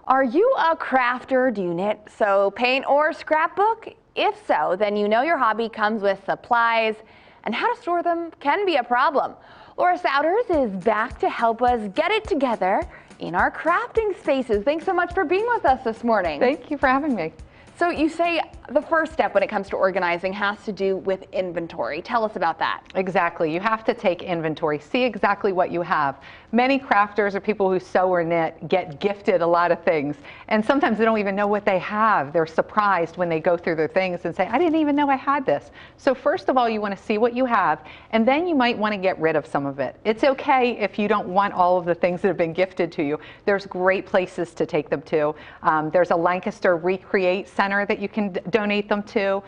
Are you a crafter? Do you knit, sew, paint, or scrapbook? If so, then you know your hobby comes with supplies, and how to store them can be a problem. Laura Souders is back to help us get it together in our crafting spaces. Thanks so much for being with us this morning. Thank you for having me. So you say the first step when it comes to organizing has to do with inventory. Tell us about that. Exactly. You have to take inventory, see exactly what you have. Many crafters or people who sew or knit get gifted a lot of things, and sometimes they don't even know what they have. They're surprised when they go through their things and say, I didn't even know I had this. So first of all, you want to see what you have, and then you might want to get rid of some of it. It's okay if you don't want all of the things that have been gifted to you. There's great places to take them to. There's a Lancaster Recreate Center that you can donate them to.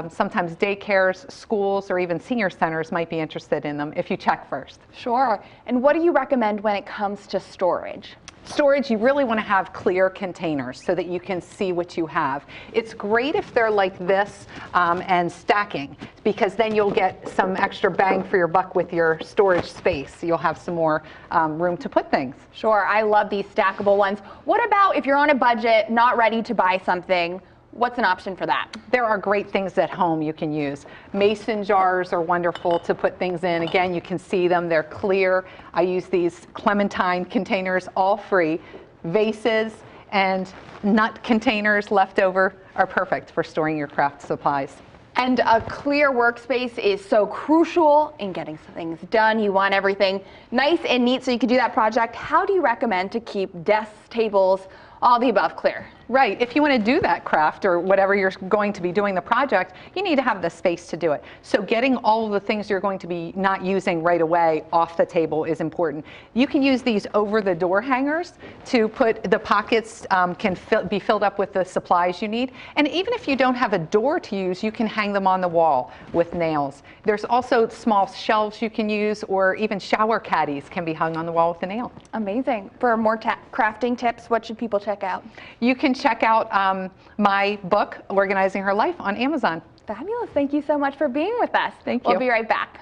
Sometimes daycares, schools, or even senior centers might be interested in them if you check first. Sure. And what do you recommend when it comes to storage? Storage, you really want to have clear containers so that you can see what you have. It's great if they're like this and stacking, because then you'll get some extra bang for your buck with your storage space. You'll have some more room to put things. Sure, I love these stackable ones. What about if you're on a budget, not ready to buy something? What's an option for that? There are great things at home you can use. Mason jars are wonderful to put things in. Again, you can see them. They're clear. I use these clementine containers, all free. Vases and nut containers left over are perfect for storing your craft supplies. And a clear workspace is so crucial in getting things done. You want everything nice and neat so you can do that project. How do you recommend to keep desks, tables, all the above clear? Right. If you want to do that craft or whatever you're going to be doing the project, you need to have the space to do it. So getting all of the things you're going to be not using right away off the table is important. You can use these over the door hangers to put the pockets can be filled up with the supplies you need. And even if you don't have a door to use, you can hang them on the wall with nails. There's also small shelves you can use, or even shower caddies can be hung on the wall with a nail. Amazing. For more crafting tips, what should people check out? You can check out my book, Organizing Her Life, on Amazon. Fabulous. Thank you so much for being with us. Thank you. We'll be right back.